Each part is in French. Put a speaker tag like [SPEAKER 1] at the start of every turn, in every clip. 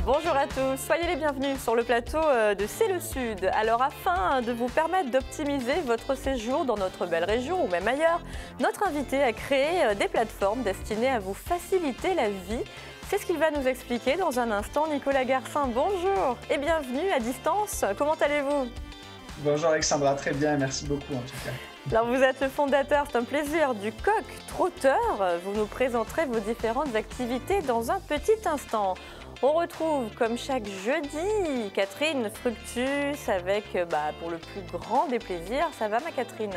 [SPEAKER 1] Bonjour à tous, soyez les bienvenus sur le plateau de C'est le Sud. Alors afin de vous permettre d'optimiser votre séjour dans notre belle région ou même ailleurs, notre invité a créé des plateformes destinées à vous faciliter la vie. C'est ce qu'il va nous expliquer dans un instant. Nicolas Garcin, bonjour et bienvenue à distance. Comment allez-vous?
[SPEAKER 2] Bonjour Alexandra, très bien, merci beaucoup en tout cas.
[SPEAKER 1] Alors vous êtes le fondateur, c'est un plaisir, du Coq Trotteur. Vous nous présenterez vos différentes activités dans un petit instant. On retrouve, comme chaque jeudi, Catherine Fructus avec, pour le plus grand des plaisirs. Ça va, ma Catherine?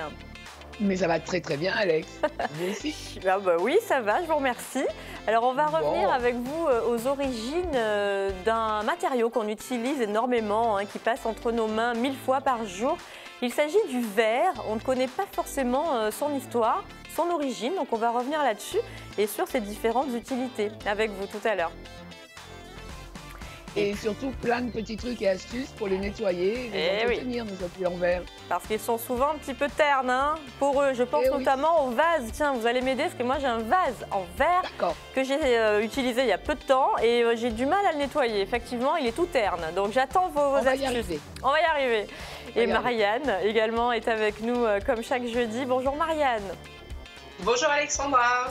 [SPEAKER 3] Mais ça va très très bien, Alex. Vous aussi?
[SPEAKER 1] Oui, ça va, je vous remercie. Alors, on va revenir avec vous aux origines d'un matériau qu'on utilise énormément, qui passe entre nos mains 1000 fois par jour. Il s'agit du verre. On ne connaît pas forcément son histoire, son origine. Donc, on va revenir là-dessus et sur ses différentes utilités avec vous tout à l'heure.
[SPEAKER 3] Et surtout plein de petits trucs et astuces pour les nettoyer et les entretenir, nos applis en verre.
[SPEAKER 1] Parce qu'ils sont souvent un petit peu ternes, hein, pour eux. Je pense notamment au vase. Tiens, vous allez m'aider parce que moi j'ai un vase en verre que j'ai utilisé il y a peu de temps et j'ai du mal à le nettoyer. Effectivement, il est tout terne. Donc j'attends vos astuces. On va y arriver. Et Marianne également est avec nous comme chaque jeudi. Bonjour Marianne.
[SPEAKER 4] Bonjour Alexandra.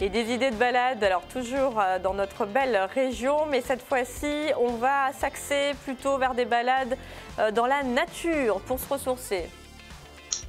[SPEAKER 1] Et des idées de balade, alors toujours dans notre belle région, mais cette fois-ci, on va s'axer plutôt vers des balades dans la nature pour se ressourcer.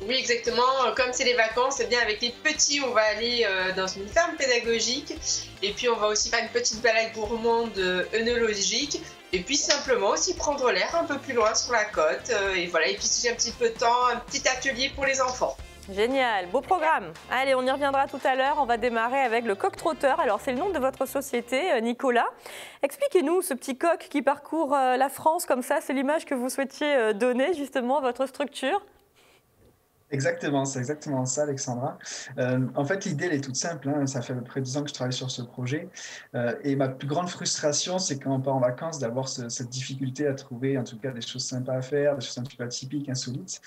[SPEAKER 4] Oui, exactement. Comme c'est les vacances, eh bien avec les petits, on va aller dans une ferme pédagogique. Et puis, on va aussi faire une petite balade gourmande œnologique. Et puis, simplement aussi prendre l'air un peu plus loin sur la côte. Et voilà, et puis si j'ai un petit peu de temps, un petit atelier pour les enfants.
[SPEAKER 1] Génial, beau programme. Allez, on y reviendra tout à l'heure. On va démarrer avec le Coq Trotteur. Alors, c'est le nom de votre société, Nicolas. Expliquez-nous ce petit coq qui parcourt la France comme ça. C'est l'image que vous souhaitiez donner justement à votre structure.
[SPEAKER 2] Exactement, c'est exactement ça, Alexandra. En fait, l'idée, elle est toute simple, hein. Ça fait à peu près 10 ans que je travaille sur ce projet. Et ma plus grande frustration, c'est quand on part en vacances, d'avoir cette difficulté à trouver, en tout cas, des choses sympas à faire, des choses un petit peu atypiques, insolites.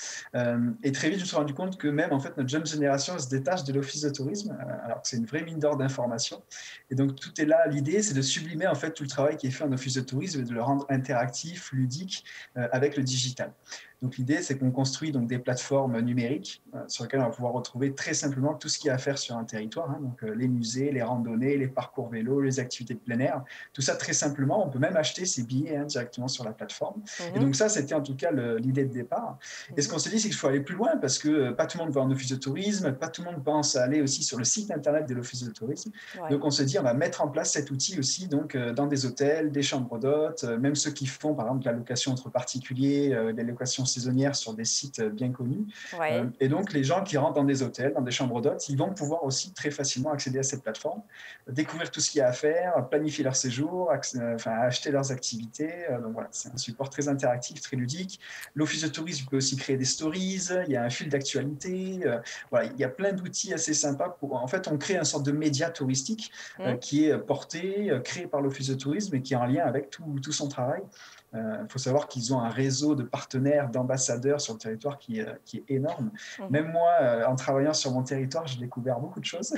[SPEAKER 2] Et très vite, je me suis rendu compte que même, en fait, notre jeune génération se détache de l'office de tourisme, alors que c'est une vraie mine d'or d'informations. Et donc, tout est là. L'idée, c'est de sublimer, en fait, tout le travail qui est fait en office de tourisme et de le rendre interactif, ludique, avec le digital. Donc l'idée, c'est qu'on construit donc des plateformes numériques sur lesquelles on va pouvoir retrouver très simplement tout ce qu'il y a à faire sur un territoire, hein, donc les musées, les randonnées, les parcours vélo, les activités de plein air, tout ça très simplement. On peut même acheter ses billets directement sur la plateforme. Et donc ça, c'était en tout cas l'idée de départ. Et ce qu'on s'est dit, c'est qu'il faut aller plus loin parce que pas tout le monde va en office de tourisme, pas tout le monde pense à aller aussi sur le site internet de l'office de tourisme. Donc on se dit, on va mettre en place cet outil aussi donc, dans des hôtels, des chambres d'hôtes, même ceux qui font par exemple de la location entre particuliers, des locations saisonnières sur des sites bien connus. Et donc, les gens qui rentrent dans des hôtels, dans des chambres d'hôtes, ils vont pouvoir aussi très facilement accéder à cette plateforme, découvrir tout ce qu'il y a à faire, planifier leur séjour, acheter leurs activités. Donc voilà, c'est un support très interactif, très ludique. L'office de tourisme peut aussi créer des stories, il y a un fil d'actualité. Voilà, il y a plein d'outils assez sympas. En fait, on crée une sorte de média touristique qui est porté, créé par l'office de tourisme et qui est en lien avec tout son travail. Il faut savoir qu'ils ont un réseau de partenaires, d'ambassadeurs sur le territoire qui est énorme. Même moi, en travaillant sur mon territoire, j'ai découvert beaucoup de choses.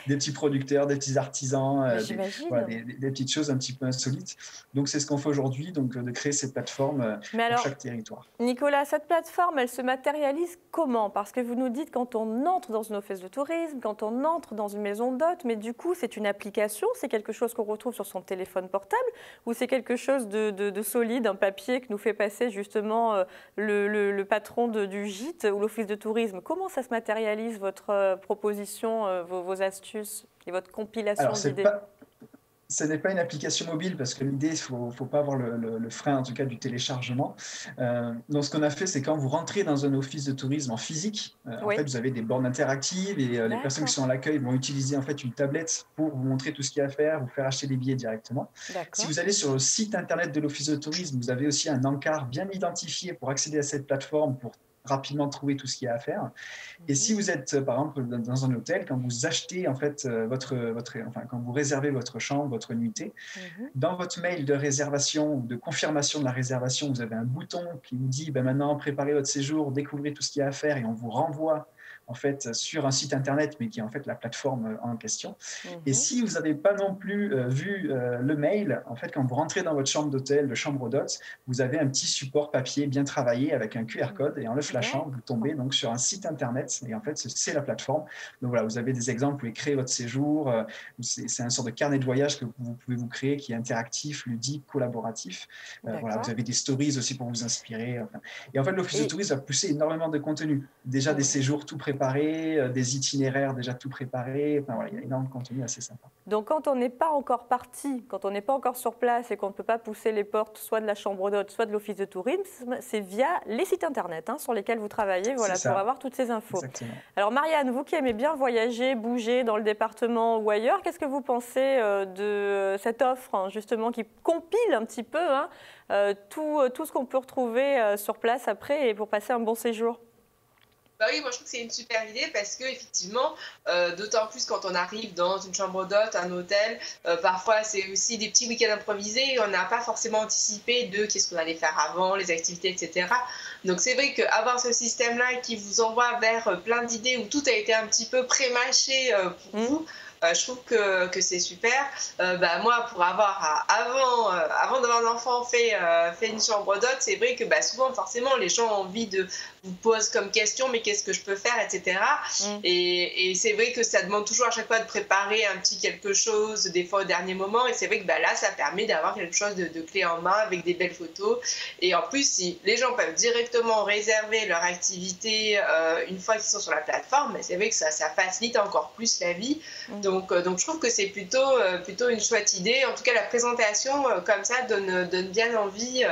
[SPEAKER 2] Des petits producteurs, des petits artisans, des petites choses un petit peu insolites. Donc, c'est ce qu'on fait aujourd'hui, donc de créer ces plateformes pour chaque territoire.
[SPEAKER 1] Nicolas, cette plateforme, elle se matérialise comment? Parce que vous nous dites quand on entre dans une office de tourisme, quand on entre dans une maison d'hôtes, mais du coup, c'est une application, c'est quelque chose qu'on retrouve sur son téléphone portable ou c'est quelque chose de solide, un papier que nous fait passer justement le patron du gîte ou l'office de tourisme. Comment ça se matérialise, votre proposition, vos astuces et votre compilation d'idées?
[SPEAKER 2] Ce n'est pas une application mobile parce que l'idée, il ne faut pas avoir le frein en tout cas du téléchargement. Donc ce qu'on a fait, c'est quand vous rentrez dans un office de tourisme en physique, en fait, vous avez des bornes interactives et les personnes qui sont à l'accueil vont utiliser en fait une tablette pour vous montrer tout ce qu'il y a à faire, vous faire acheter des billets directement. Si vous allez sur le site internet de l'office de tourisme, vous avez aussi un encart bien identifié pour accéder à cette plateforme pour rapidement trouver tout ce qu'il y a à faire. Et si vous êtes, par exemple, dans un hôtel, quand vous achetez, en fait, quand vous réservez votre chambre, votre nuitée, dans votre mail de réservation ou de confirmation de la réservation, vous avez un bouton qui vous dit maintenant, préparez votre séjour, découvrez tout ce qu'il y a à faire et on vous renvoie en fait sur un site internet, mais qui est en fait la plateforme en question. Et si vous n'avez pas non plus vu le mail, en fait, quand vous rentrez dans votre chambre d'hôtel, de chambre d'hôtes, vous avez un petit support papier bien travaillé avec un QR code et en le flashant, vous tombez donc sur un site internet et en fait, c'est la plateforme. Donc voilà, vous avez des exemples, vous pouvez créer votre séjour, c'est un sort de carnet de voyage que vous pouvez vous créer qui est interactif, ludique, collaboratif. Voilà, vous avez des stories aussi pour vous inspirer. Et en fait, l'Office de tourisme va pousser énormément de contenu. Déjà des séjours tout préparés, des itinéraires déjà tout préparés. Enfin, voilà, il y a énormément de contenu assez sympa.
[SPEAKER 1] Donc quand on n'est pas encore parti, quand on n'est pas encore sur place et qu'on ne peut pas pousser les portes soit de la chambre d'hôte, soit de l'Office de tourisme, c'est via les sites internet sur lesquels vous travaillez pour avoir toutes ces infos.
[SPEAKER 2] Exactement.
[SPEAKER 1] Alors Marianne, vous qui aimez bien voyager, bouger dans le département ou ailleurs, qu'est-ce que vous pensez de cette offre justement qui compile un petit peu tout ce qu'on peut retrouver sur place après et pour passer un bon séjour?
[SPEAKER 4] Bah oui, moi je trouve que c'est une super idée parce que effectivement, d'autant plus quand on arrive dans une chambre d'hôte, un hôtel, parfois c'est aussi des petits week-ends improvisés, on n'a pas forcément anticipé de qu'est-ce qu'on allait faire avant, les activités, etc. Donc c'est vrai qu'avoir ce système-là qui vous envoie vers plein d'idées où tout a été un petit peu pré-mâché pour vous, je trouve que c'est super. Moi, pour avoir, avant d'avoir un enfant, fait une chambre d'hôte, c'est vrai que souvent, forcément, les gens ont envie de vous poser comme question, mais qu'est-ce que je peux faire, etc. Et c'est vrai que ça demande toujours à chaque fois de préparer un petit quelque chose, des fois au dernier moment. Et c'est vrai que là, ça permet d'avoir quelque chose de clé en main avec des belles photos. Et en plus, si les gens peuvent directement réserver leur activité une fois qu'ils sont sur la plateforme, c'est vrai que ça facilite encore plus la vie. Donc je trouve que c'est plutôt une chouette idée. En tout cas, la présentation comme ça donne bien envie,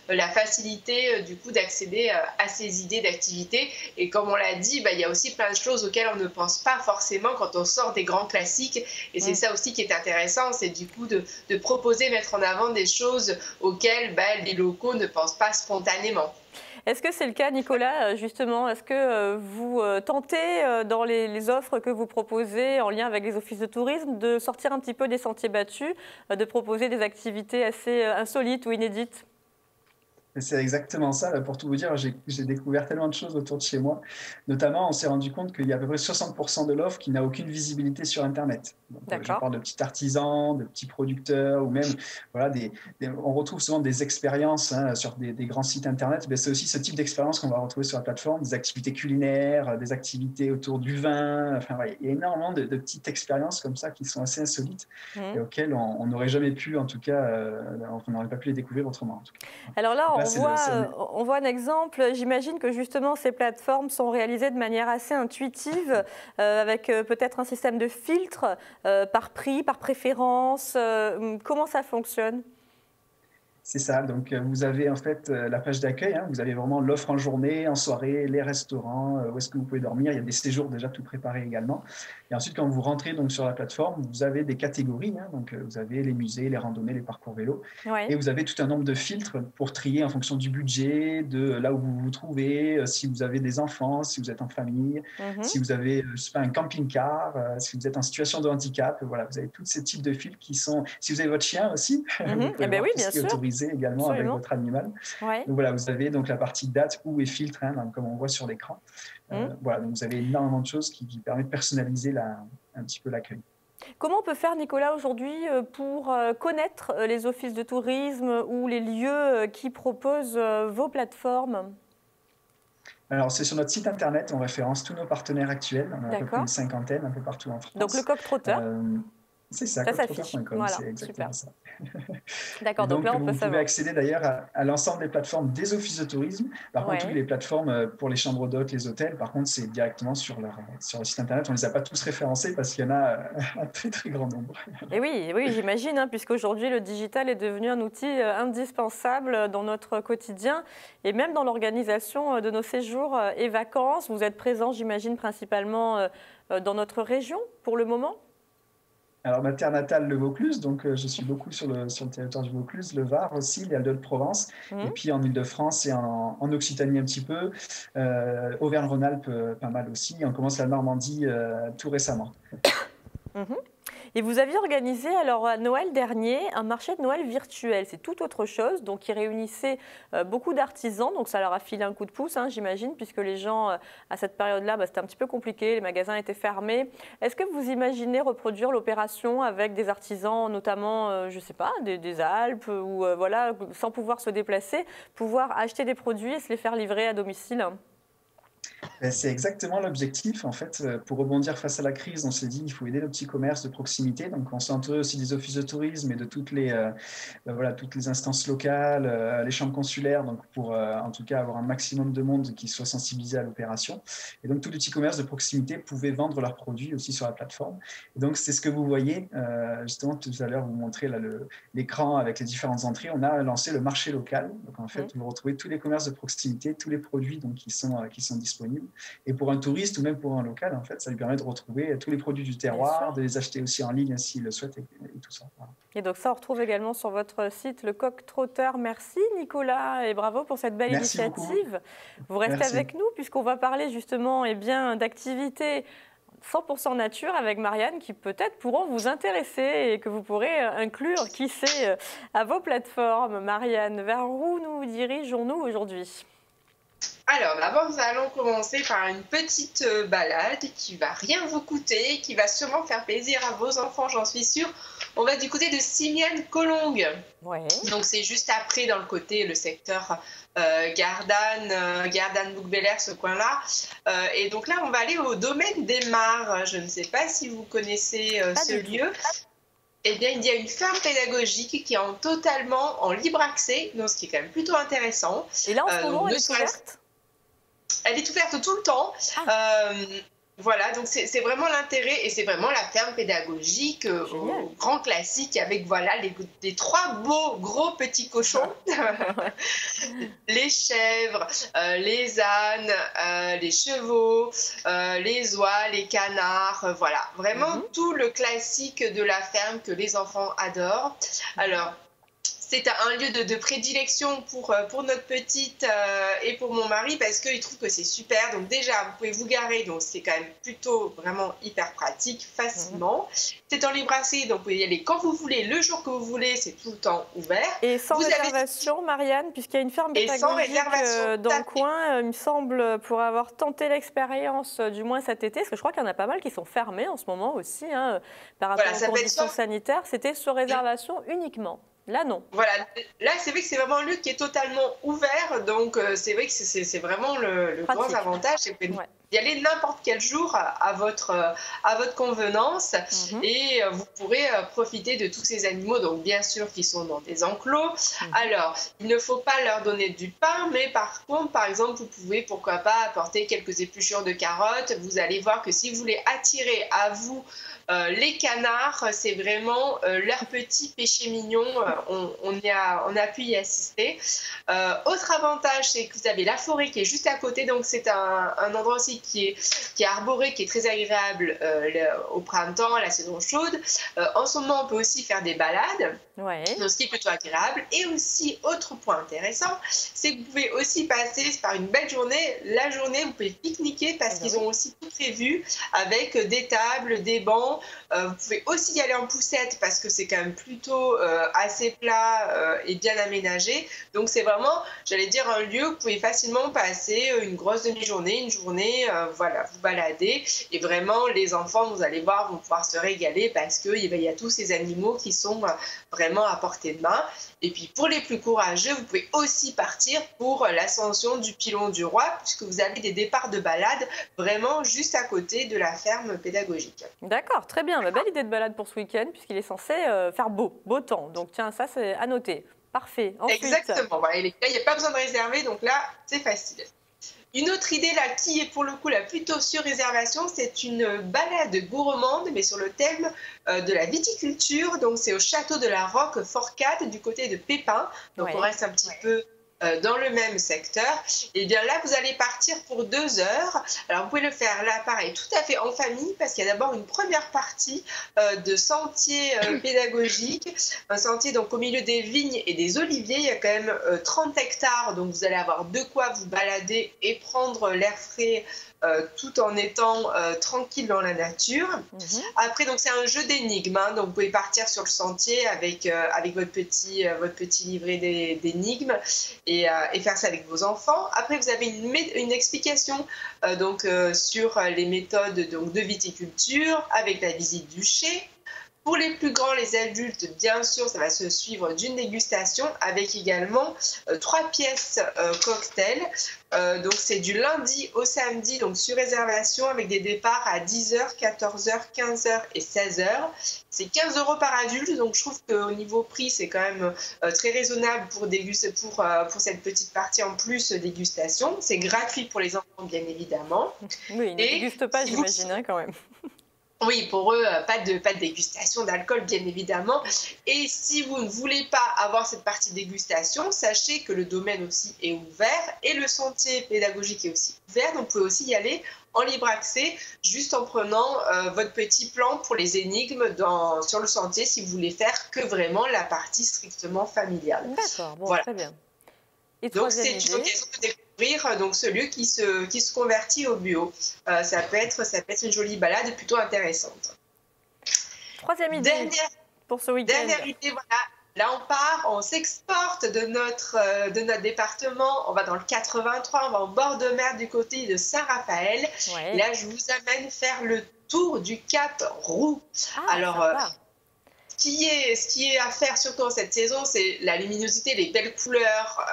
[SPEAKER 4] la facilité du coup d'accéder à ces idées d'activités. Et comme on l'a dit, il y a aussi plein de choses auxquelles on ne pense pas forcément quand on sort des grands classiques. Et c'est ça aussi qui est intéressant, c'est du coup de proposer, mettre en avant des choses auxquelles les locaux ne pensent pas spontanément.
[SPEAKER 1] Est-ce que c'est le cas, Nicolas, justement? Est-ce que vous tentez, dans les offres que vous proposez en lien avec les offices de tourisme, de sortir un petit peu des sentiers battus, de proposer des activités assez insolites ou inédites?
[SPEAKER 2] C'est exactement ça. Pour tout vous dire, j'ai découvert tellement de choses autour de chez moi. Notamment, on s'est rendu compte qu'il y a à peu près 60% de l'offre qui n'a aucune visibilité sur Internet. Donc, je parle de petits artisans, de petits producteurs, ou même, on retrouve souvent des expériences sur des grands sites Internet. Mais c'est aussi ce type d'expérience qu'on va retrouver sur la plateforme, des activités culinaires, des activités autour du vin. Enfin, il y a énormément de petites expériences comme ça qui sont assez insolites et auxquelles on n'aurait jamais pu, en tout cas, on n'aurait pas pu les découvrir autrement. En tout cas.
[SPEAKER 1] Alors là, on voit un exemple. J'imagine que justement ces plateformes sont réalisées de manière assez intuitive, avec peut-être un système de filtre par prix, par préférence. Comment ça fonctionne ?
[SPEAKER 2] C'est ça, donc vous avez en fait la page d'accueil, vous avez vraiment l'offre en journée, en soirée, les restaurants, où est-ce que vous pouvez dormir, il y a des séjours déjà tout préparés également. Et ensuite, quand vous rentrez donc, sur la plateforme, vous avez des catégories, donc vous avez les musées, les randonnées, les parcours vélo, et vous avez tout un nombre de filtres pour trier en fonction du budget, de là où vous vous trouvez, si vous avez des enfants, si vous êtes en famille, si vous avez, je sais pas, un camping-car, si vous êtes en situation de handicap, voilà, vous avez tous ces types de filtres qui sont, si vous avez votre chien aussi, vous pouvez voir tout ce qui est autorisé également avec votre animal. Donc voilà, vous avez donc la partie date, où est filtre, comme on voit sur l'écran. Voilà, donc vous avez énormément de choses qui permettent de personnaliser un petit peu l'accueil.
[SPEAKER 1] Comment on peut faire, Nicolas, aujourd'hui pour connaître les offices de tourisme ou les lieux qui proposent vos plateformes ?
[SPEAKER 2] Alors, c'est sur notre site internet, on référence tous nos partenaires actuels. On a à peu près une cinquantaine un peu partout en France.
[SPEAKER 1] Donc le coq trotteur.
[SPEAKER 2] C'est ça, coq-trotteur.com, voilà, c'est exactement ça.
[SPEAKER 1] D'accord, donc là on peut savoir.
[SPEAKER 2] Vous pouvez accéder d'ailleurs à l'ensemble des plateformes des offices de tourisme. Par contre, toutes les plateformes pour les chambres d'hôtes, les hôtels, par contre, c'est directement sur le site internet. On ne les a pas tous référencés parce qu'il y en a un très très grand nombre.
[SPEAKER 1] Et oui, j'imagine, puisqu'aujourd'hui le digital est devenu un outil indispensable dans notre quotidien et même dans l'organisation de nos séjours et vacances. Vous êtes présent, j'imagine, principalement dans notre région pour le moment ?
[SPEAKER 2] Alors, ma terre natale, le Vaucluse, donc je suis beaucoup sur le territoire du Vaucluse, le Var aussi, les Alpes de Provence, et
[SPEAKER 1] Mhm.
[SPEAKER 2] puis en Île-de-France et en Occitanie un petit peu, Auvergne-Rhône-Alpes pas mal aussi, et on commence la Normandie tout récemment.
[SPEAKER 1] Mhm. Et vous aviez organisé alors à Noël dernier un marché de Noël virtuel, c'est tout autre chose, donc qui réunissait beaucoup d'artisans, donc ça leur a filé un coup de pouce, hein, j'imagine, puisque les gens à cette période-là, c'était un petit peu compliqué, les magasins étaient fermés. Est-ce que vous imaginez reproduire l'opération avec des artisans, notamment, je ne sais pas, des Alpes, ou voilà, sans pouvoir se déplacer, pouvoir acheter des produits et se les faire livrer à domicile?
[SPEAKER 2] C'est exactement l'objectif. En fait, pour rebondir face à la crise, on s'est dit il faut aider nos petits commerces de proximité. Donc, on s'est entouré aussi des offices de tourisme et de toutes les instances locales, les chambres consulaires, donc pour en tout cas avoir un maximum de monde qui soit sensibilisé à l'opération. Et donc, tous les petits commerces de proximité pouvaient vendre leurs produits aussi sur la plateforme. Et donc, c'est ce que vous voyez. Justement, tout à l'heure, vous montrez là l'écran avec les différentes entrées. On a lancé le marché local. Donc, en fait, vous retrouvez tous les commerces de proximité, tous les produits donc, qui sont disponibles. Et pour un touriste ou même pour un local, en fait, ça lui permet de retrouver tous les produits du terroir, de les acheter aussi en ligne s'il le souhaite et tout ça. Voilà.
[SPEAKER 1] Et donc ça, on retrouve également sur votre site le Coq Trotteur. Merci Nicolas et bravo pour cette belle initiative. Beaucoup. Vous restez avec nous puisqu'on va parler justement d'activités 100% nature avec Marianne qui peut-être pourront vous intéresser et que vous pourrez inclure, qui sait, à vos plateformes. Marianne, vers où nous dirigeons-nous aujourd'hui ?
[SPEAKER 4] Alors, d'abord, nous allons commencer par une petite balade qui va rien vous coûter, qui va sûrement faire plaisir à vos enfants, j'en suis sûre. On va du côté de Simiane-Collongue.
[SPEAKER 1] Ouais.
[SPEAKER 4] Donc, c'est juste après, dans le secteur Gardanne, Bouc-Bel-Air, ce coin-là. Et donc là, on va aller au domaine des Mares. Je ne sais pas si vous connaissez ce lieu. Eh bien, il y a une ferme pédagogique qui est totalement en libre accès, donc ce qui est quand même plutôt intéressant.
[SPEAKER 1] Et là, en ce moment, elle est ouverte ?
[SPEAKER 4] Elle est ouverte tout le temps. Voilà, donc c'est vraiment l'intérêt et c'est vraiment la ferme pédagogique au grand classique avec voilà les trois beaux gros petits cochons, les chèvres, les ânes, les chevaux, les oies, les canards, voilà, vraiment tout le classique de la ferme que les enfants adorent. Alors, c'est un lieu de prédilection pour notre petite et pour mon mari parce qu'il trouve que c'est super. Donc déjà, vous pouvez vous garer, donc c'est quand même plutôt vraiment hyper pratique, facilement. C'est en libre accès, donc vous pouvez y aller quand vous voulez, le jour que vous voulez, c'est tout le temps ouvert.
[SPEAKER 1] Et sans réservation, Marianne, puisqu'il y a une ferme pédagogique dans le coin, il me semble, pour avoir tenté l'expérience, du moins cet été, parce que je crois qu'il y en a pas mal qui sont fermés en ce moment aussi, hein, par rapport aux conditions sanitaires, c'était sur réservation uniquement. Là, non.
[SPEAKER 4] Voilà, là, c'est vrai que c'est vraiment un lieu qui est totalement ouvert, donc c'est vrai que c'est vraiment le grand avantage, c'est que vous pouvez y aller n'importe quel jour à votre convenance et vous pourrez profiter de tous ces animaux, donc bien sûr qui sont dans des enclos. Alors, il ne faut pas leur donner du pain, mais par contre, par exemple, vous pouvez, pourquoi pas, apporter quelques épluchures de carottes. Vous allez voir que si vous voulez attirer à vous les canards, c'est vraiment leur petit péché mignon. On a pu y assister. Autre avantage, c'est que vous avez la forêt qui est juste à côté. Donc, c'est un endroit aussi qui est arboré, qui est très agréable au printemps, à la saison chaude. En ce moment, on peut aussi faire des balades.
[SPEAKER 1] Ouais.
[SPEAKER 4] Donc, ce qui est plutôt agréable. Et aussi, autre point intéressant, c'est que vous pouvez aussi passer par une belle journée. La journée, vous pouvez pique-niquer parce qu'ils ont aussi tout prévu avec des tables, des bancs. Vous pouvez aussi y aller en poussette parce que c'est quand même plutôt assez plat et bien aménagé. Donc, c'est vraiment, j'allais dire, un lieu où vous pouvez facilement passer une grosse demi-journée, une journée, voilà, vous balader. Et vraiment, les enfants, vous allez voir, vont pouvoir se régaler parce qu'il y a tous ces animaux qui sont vraiment à portée de main. Et puis pour les plus courageux, vous pouvez aussi partir pour l'ascension du Pilon du Roi puisque vous avez des départs de balade vraiment juste à côté de la ferme pédagogique.
[SPEAKER 1] D'accord, très bien. Belle idée de balade pour ce week-end puisqu'il est censé faire beau temps. Donc tiens, ça c'est à noter. Parfait. Ensuite...
[SPEAKER 4] Exactement. Voilà, il n'y a pas besoin de réserver, donc là c'est facile. Une autre idée là qui est pour le coup là plutôt sur réservation, c'est une balade gourmande mais sur le thème de la viticulture. Donc c'est au château de la Roque Forcade du côté de Pépin. Donc on reste un petit peu dans le même secteur, et bien là, vous allez partir pour 2 heures. Alors, vous pouvez le faire là, pareil, tout à fait en famille, parce qu'il y a d'abord une première partie de sentier pédagogique, un sentier donc au milieu des vignes et des oliviers. Il y a quand même 30 hectares, donc vous allez avoir de quoi vous balader et prendre l'air frais tout en étant tranquille dans la nature. Après, donc c'est un jeu d'énigmes, hein, donc vous pouvez partir sur le sentier avec votre petit livret d'énigmes et faire ça avec vos enfants. Après, vous avez une explication sur les méthodes donc, de viticulture avec la visite du chai. Pour les plus grands, les adultes, bien sûr, ça va se suivre d'une dégustation avec également 3 pièces cocktail. Donc, c'est du lundi au samedi, donc sur réservation avec des départs à 10h, 14h, 15h et 16h. C'est 15 € par adulte, donc je trouve qu'au niveau prix, c'est quand même très raisonnable pour cette petite partie en plus dégustation. C'est gratuit pour les enfants, bien évidemment.
[SPEAKER 1] Oui, ils ne dégustent pas, j'imagine, hein, quand même.
[SPEAKER 4] Oui, pour eux, pas de dégustation d'alcool, bien évidemment. Et si vous ne voulez pas avoir cette partie dégustation, sachez que le domaine aussi est ouvert et le sentier pédagogique est aussi ouvert. Donc, vous pouvez aussi y aller en libre accès, juste en prenant votre petit plan pour les énigmes sur le sentier, si vous voulez faire que vraiment la partie strictement familiale.
[SPEAKER 1] D'accord, bon, voilà. Très bien. Et
[SPEAKER 4] donc, c'est une occasion de découvrir donc, ce lieu qui se convertit au bio. Ça peut être une jolie balade plutôt intéressante.
[SPEAKER 1] Troisième idée pour ce week-end.
[SPEAKER 4] Dernière idée, voilà. Là, on s'exporte de notre département. On va dans le 83, on va en bord de mer du côté de Saint-Raphaël. Ouais. Là, je vous amène faire le tour du Cap Roux. Alors, ce qui est à faire surtout en cette saison, c'est la luminosité, les belles couleurs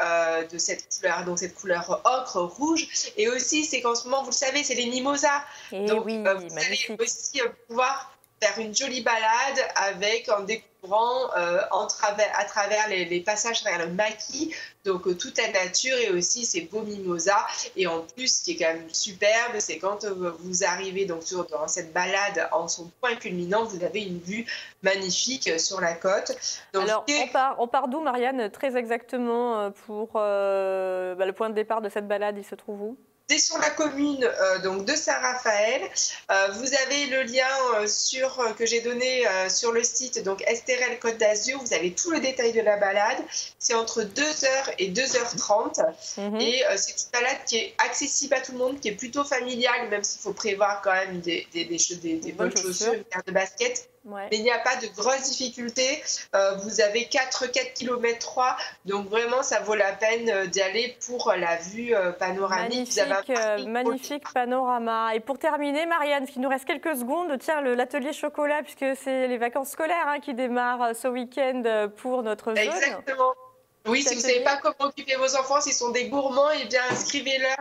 [SPEAKER 4] de cette couleur, donc cette couleur ocre, rouge. Et aussi, c'est qu'en ce moment, vous le savez, c'est les mimosas.
[SPEAKER 1] Et
[SPEAKER 4] donc,
[SPEAKER 1] oui,
[SPEAKER 4] vous allez aussi pouvoir faire une jolie balade en découvrant à travers les passages vers le maquis, donc toute la nature et aussi ces beaux mimosas. Et en plus, ce qui est quand même superbe, c'est quand vous arrivez donc dans cette balade en son point culminant, vous avez une vue magnifique sur la côte. Donc,
[SPEAKER 1] alors, on part d'où, Marianne, très exactement pour le point de départ de cette balade, il se trouve où ?
[SPEAKER 4] C'est sur la commune donc de Saint-Raphaël. Vous avez le lien que j'ai donné sur le site, donc Estérel Côte d'Azur. Vous avez tout le détail de la balade. C'est entre 2h et 2h30. Et c'est une balade qui est accessible à tout le monde, qui est plutôt familiale, même s'il faut prévoir quand même des bonnes chaussures, une paire de baskets. Ouais. Mais il n'y a pas de grosses difficultés. Vous avez 4 km 3, donc vraiment ça vaut la peine d'y aller pour la vue panoramique.
[SPEAKER 1] Magnifique panorama. Et pour terminer, Marianne, parce qu'il nous reste quelques secondes, tiens, l'atelier chocolat, puisque c'est les vacances scolaires qui démarrent ce week-end pour notre zone.
[SPEAKER 4] Exactement. Oui, si vous ne savez pas comment occuper vos enfants, s'ils sont des gourmands, eh bien inscrivez-les à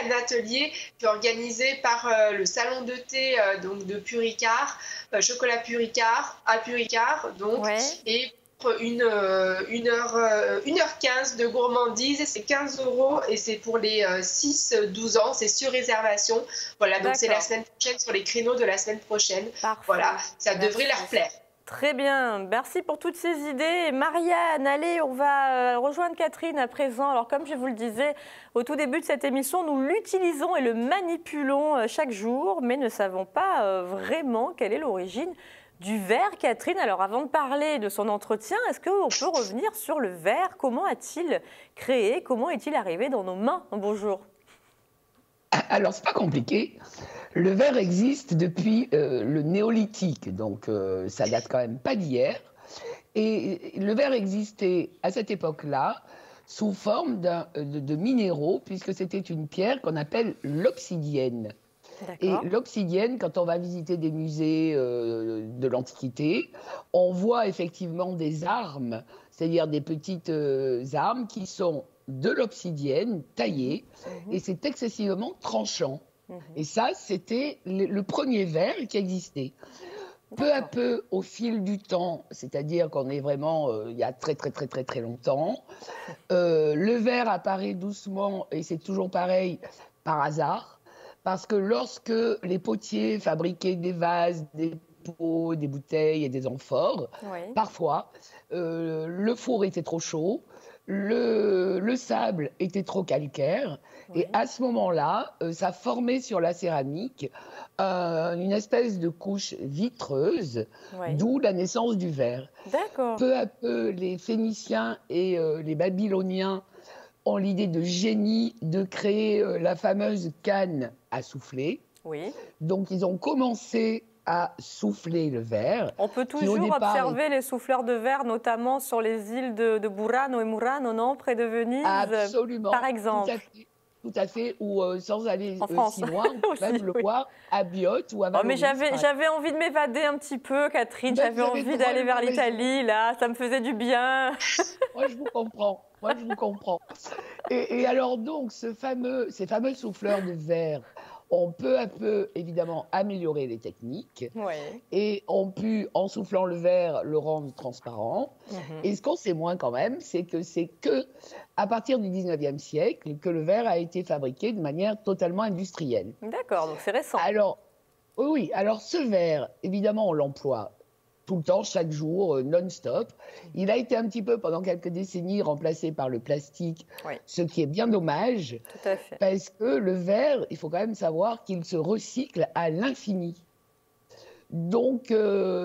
[SPEAKER 4] un atelier qui est organisé par le salon de thé donc de Puricard, chocolat Puricard, à Puricard, donc, et pour 1h15 de gourmandise, c'est 15 € et c'est pour les 6-12 ans, c'est sur réservation. Voilà, donc c'est la semaine prochaine, sur les créneaux de la semaine prochaine. Parfait. Voilà, ça devrait leur plaire.
[SPEAKER 1] Très bien, merci pour toutes ces idées. Marianne, allez, on va rejoindre Catherine à présent. Alors comme je vous le disais au tout début de cette émission, nous l'utilisons et le manipulons chaque jour, mais ne savons pas vraiment quelle est l'origine du verre, Catherine. Alors avant de parler de son entretien, est-ce qu'on peut revenir sur le verre? Comment a-t-il créé? Comment est-il arrivé dans nos mains? Bonjour.
[SPEAKER 3] Alors, c'est pas compliqué. Le verre existe depuis le néolithique, donc ça date quand même pas d'hier. Et le verre existait à cette époque-là sous forme de minéraux, puisque c'était une pierre qu'on appelle l'obsidienne. Et l'obsidienne, quand on va visiter des musées de l'Antiquité, on voit effectivement des armes, c'est-à-dire des petites armes qui sont de l'obsidienne taillée, et c'est excessivement tranchant. Et ça, c'était le premier verre qui existait. Peu à peu, au fil du temps, c'est-à-dire qu'on est vraiment il y a très longtemps, le verre apparaît doucement, et c'est toujours pareil, par hasard, parce que lorsque les potiers fabriquaient des vases, des pots, des bouteilles et des amphores, parfois, le four était trop chaud, Le sable était trop calcaire
[SPEAKER 1] Oui.
[SPEAKER 3] et à ce moment-là, ça formait sur la céramique une espèce de couche vitreuse,
[SPEAKER 1] Oui.
[SPEAKER 3] d'où la naissance du verre.
[SPEAKER 1] D'accord.
[SPEAKER 3] Peu à peu, les Phéniciens et les Babyloniens ont l'idée de génie de créer la fameuse canne à souffler.
[SPEAKER 1] Oui.
[SPEAKER 3] Donc, ils ont commencé à souffler le verre,
[SPEAKER 1] On peut
[SPEAKER 3] qui au
[SPEAKER 1] toujours
[SPEAKER 3] départ
[SPEAKER 1] observer les souffleurs de verre, notamment sur les îles de Burano et Murano, non, près de Venise,
[SPEAKER 3] absolument,
[SPEAKER 1] par exemple.
[SPEAKER 3] tout à fait, ou sans aller
[SPEAKER 1] En France
[SPEAKER 3] si loin, on peut
[SPEAKER 1] aussi,
[SPEAKER 3] même le
[SPEAKER 1] oui.
[SPEAKER 3] voir à Biot ou à
[SPEAKER 1] Oh, mais
[SPEAKER 3] Valoris.
[SPEAKER 1] j'avais envie de m'évader un petit peu, Catherine.
[SPEAKER 3] Ben,
[SPEAKER 1] J'avais
[SPEAKER 3] vous avez
[SPEAKER 1] envie d'aller vers
[SPEAKER 3] drôlement raison.
[SPEAKER 1] l'Italie, là. Ça me faisait du bien.
[SPEAKER 3] Moi, je vous comprends. Moi, je vous comprends. Et alors, donc, ces fameux souffleurs de verre ont peu à peu, évidemment, amélioré les techniques
[SPEAKER 1] Oui.
[SPEAKER 3] et ont pu, en soufflant le verre, le rendre transparent.
[SPEAKER 1] Mhm.
[SPEAKER 3] Et ce qu'on sait moins quand même, c'est que à partir du 19e siècle que le verre a été fabriqué de manière totalement industrielle.
[SPEAKER 1] D'accord, donc c'est récent.
[SPEAKER 3] Alors, oui, alors ce verre, évidemment, on l'emploie tout le temps, chaque jour, non-stop. Il a été un petit peu, pendant quelques décennies, remplacé par le plastique,
[SPEAKER 1] Oui.
[SPEAKER 3] ce qui est bien dommage,
[SPEAKER 1] Tout à fait.
[SPEAKER 3] parce que le verre, il faut quand même savoir qu'il se recycle à l'infini. Donc,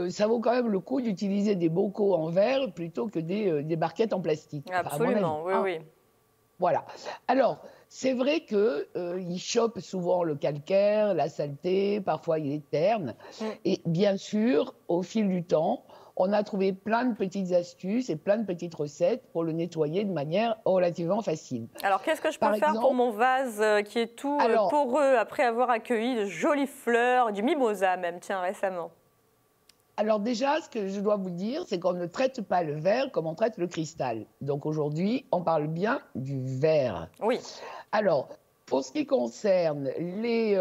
[SPEAKER 3] ça vaut quand même le coup d'utiliser des bocaux en verre plutôt que des barquettes en plastique. Enfin, à mon avis,
[SPEAKER 1] Absolument, oui,
[SPEAKER 3] hein.
[SPEAKER 1] oui.
[SPEAKER 3] Voilà. Alors, c'est vrai qu'il chope souvent le calcaire, la saleté, parfois il est terne.
[SPEAKER 1] Mm.
[SPEAKER 3] Et bien sûr, au fil du temps, on a trouvé plein de petites astuces et plein de petites recettes pour le nettoyer de manière relativement facile.
[SPEAKER 1] Alors, qu'est-ce que je
[SPEAKER 3] Par
[SPEAKER 1] peux faire pour
[SPEAKER 3] exemple,
[SPEAKER 1] mon vase qui est tout
[SPEAKER 3] alors,
[SPEAKER 1] poreux après avoir accueilli de jolies fleurs, du mimosa même, tiens, récemment?
[SPEAKER 3] Alors déjà, ce que je dois vous dire, c'est qu'on ne traite pas le verre comme on traite le cristal. Donc aujourd'hui, on parle bien du verre.
[SPEAKER 1] Oui.
[SPEAKER 3] Alors, pour ce qui concerne les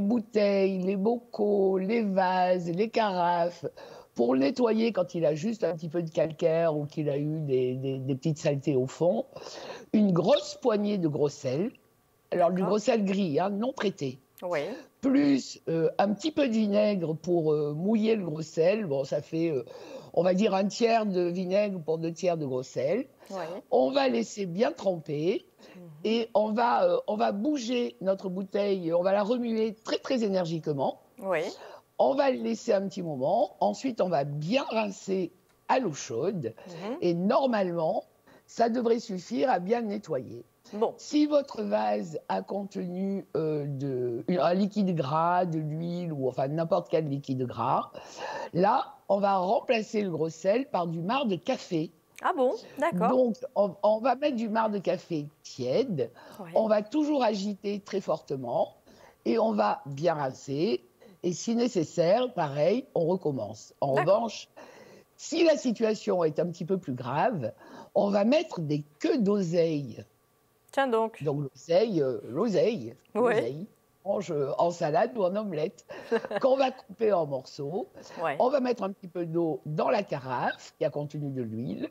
[SPEAKER 3] bouteilles, les bocaux, les vases, les carafes, pour le nettoyer quand il a juste un petit peu de calcaire ou qu'il a eu des petites saletés au fond, une grosse poignée de gros sel, alors du gros sel gris, hein, non traité,
[SPEAKER 1] Oui.
[SPEAKER 3] plus un petit peu de vinaigre pour mouiller le gros sel. Bon, ça fait, on va dire, un tiers de vinaigre pour 2 tiers de gros sel.
[SPEAKER 1] Oui.
[SPEAKER 3] On va laisser bien tremper et on va bouger notre bouteille, on va la remuer très, très énergiquement.
[SPEAKER 1] Oui.
[SPEAKER 3] On va le laisser un petit moment. Ensuite, on va bien rincer à l'eau chaude.
[SPEAKER 1] Mhm.
[SPEAKER 3] Et normalement, ça devrait suffire à bien le nettoyer.
[SPEAKER 1] Bon.
[SPEAKER 3] Si votre vase a contenu un liquide gras, de l'huile ou enfin n'importe quel liquide gras, là, on va remplacer le gros sel par du marc de café.
[SPEAKER 1] Ah bon, d'accord.
[SPEAKER 3] Donc, on va mettre du marc de café tiède.
[SPEAKER 1] Oui.
[SPEAKER 3] On va toujours agiter très fortement et on va bien rincer. Et si nécessaire, pareil, on recommence. En revanche, si la situation est un petit peu plus grave, on va mettre des queues d'oseille.
[SPEAKER 1] Tiens donc.
[SPEAKER 3] Donc l'oseille,
[SPEAKER 1] Oui.
[SPEAKER 3] en salade ou en omelette, qu'on va couper en morceaux.
[SPEAKER 1] Ouais.
[SPEAKER 3] On va mettre un petit peu d'eau dans la carafe qui a contenu de l'huile.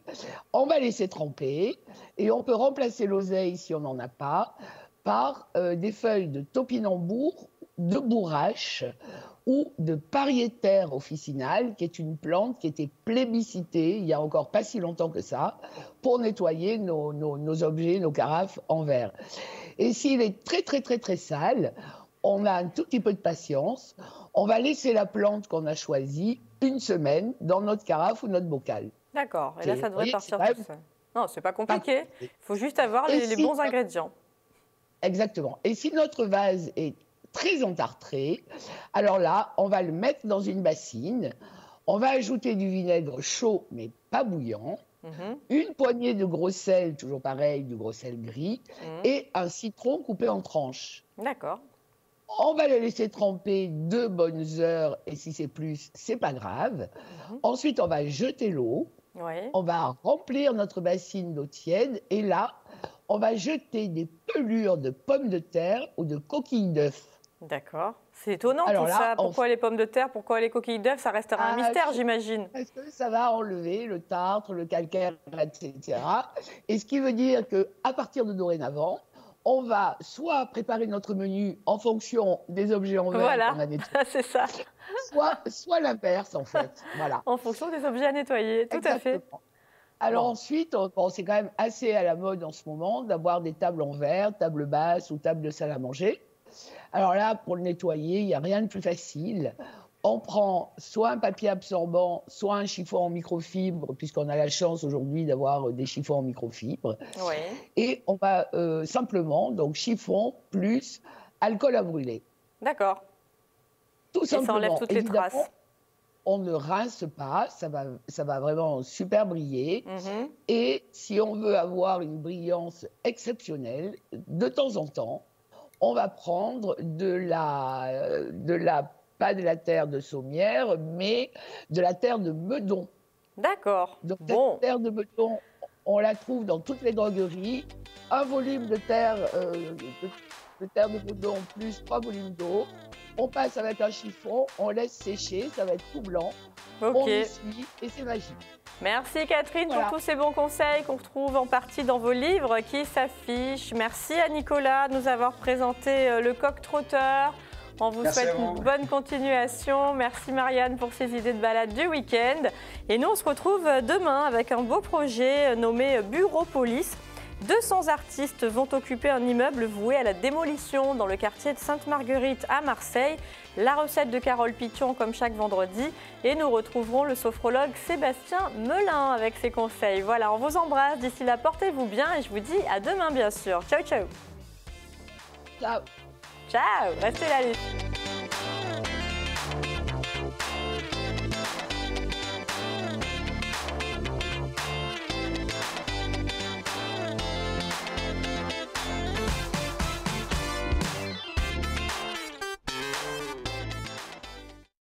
[SPEAKER 3] On va laisser tremper et on peut remplacer l'oseille, si on n'en a pas, par des feuilles de topinambour, de bourrache ou de pariéter officinale, qui est une plante qui était plébiscitée il y a encore pas si longtemps que ça, pour nettoyer nos objets, nos carafes en verre. Et s'il est très, très, très, très sale, on a un tout petit peu de patience. On va laisser la plante qu'on a choisie 1 semaine dans notre carafe ou notre bocal.
[SPEAKER 1] D'accord. Et là, ça devrait partir
[SPEAKER 3] c'est
[SPEAKER 1] tout seul. Non, c'est pas compliqué.
[SPEAKER 3] Pas-
[SPEAKER 1] Il faut juste avoir les bons ingrédients.
[SPEAKER 3] Exactement. Et si notre vase est très entartré, alors là, on va le mettre dans une bassine. On va ajouter du vinaigre chaud, mais pas bouillant.
[SPEAKER 1] Mhm.
[SPEAKER 3] Une poignée de gros sel, toujours pareil, du gros sel gris, et un citron coupé en tranches.
[SPEAKER 1] D'accord.
[SPEAKER 3] On va le laisser tremper 2 bonnes heures, et si c'est plus, c'est pas grave. Ensuite, on va jeter l'eau.
[SPEAKER 1] Oui.
[SPEAKER 3] On va remplir notre bassine d'eau tiède, et là, on va jeter des pelures de pommes de terre ou de coquilles d'œufs.
[SPEAKER 1] D'accord. C'est étonnant
[SPEAKER 3] Alors
[SPEAKER 1] tout
[SPEAKER 3] là,
[SPEAKER 1] ça. Pourquoi les pommes de terre? Pourquoi les coquilles d'œufs? Ça restera un mystère, j'imagine.
[SPEAKER 3] Parce que ça va enlever le tartre, le calcaire, etc. Et ce qui veut dire qu'à partir de dorénavant, on va soit préparer notre menu en fonction des objets en verre
[SPEAKER 1] Voilà,
[SPEAKER 3] qu'on a nettoyés,
[SPEAKER 1] c'est ça.
[SPEAKER 3] soit l'inverse, en fait. Voilà.
[SPEAKER 1] En fonction des objets à nettoyer, tout à fait.
[SPEAKER 3] Exactement. Alors
[SPEAKER 1] Bon.
[SPEAKER 3] ensuite, bon, c'est quand même assez à la mode en ce moment d'avoir des tables en verre, table basse ou table de salle à manger. Alors là, pour le nettoyer, il n'y a rien de plus facile. On prend soit un papier absorbant, soit un chiffon en microfibre, puisqu'on a la chance aujourd'hui d'avoir des chiffons en microfibre.
[SPEAKER 1] Oui.
[SPEAKER 3] Et on va simplement, donc chiffon plus alcool à brûler.
[SPEAKER 1] D'accord.
[SPEAKER 3] Tout
[SPEAKER 1] Et ça
[SPEAKER 3] simplement.
[SPEAKER 1] enlève toutes les
[SPEAKER 3] Évidemment,
[SPEAKER 1] traces.
[SPEAKER 3] on ne rince pas, ça va vraiment super briller.
[SPEAKER 1] Mhm.
[SPEAKER 3] Et si on veut avoir une brillance exceptionnelle, de temps en temps, on va prendre pas de la terre de Sommières, mais de la terre de Meudon.
[SPEAKER 1] D'accord.
[SPEAKER 3] Donc
[SPEAKER 1] Bon.
[SPEAKER 3] cette terre de Meudon, on la trouve dans toutes les drogueries. Un volume de terre de Meudon plus 3 volumes d'eau. On passe avec un chiffon, on laisse sécher, ça va être tout blanc. On
[SPEAKER 1] Ok.
[SPEAKER 3] essuie et c'est magique.
[SPEAKER 1] Merci Catherine
[SPEAKER 3] Voilà.
[SPEAKER 1] pour tous ces bons conseils qu'on retrouve en partie dans vos livres qui s'affichent. Merci à Nicolas de nous avoir présenté le coq trotteur. On vous
[SPEAKER 2] Merci
[SPEAKER 1] souhaite
[SPEAKER 2] à vous.
[SPEAKER 1] une bonne continuation. Merci Marianne pour ces idées de balade du week-end. Et nous, on se retrouve demain avec un beau projet nommé Bureaupolis. 200 artistes vont occuper un immeuble voué à la démolition dans le quartier de Sainte-Marguerite à Marseille. La recette de Carole Pichon comme chaque vendredi. Et nous retrouverons le sophrologue Sébastien Melin avec ses conseils. Voilà, on vous embrasse. D'ici là, portez-vous bien et je vous dis à demain bien sûr. Ciao, ciao.
[SPEAKER 3] Ciao.
[SPEAKER 1] Ciao, restez là.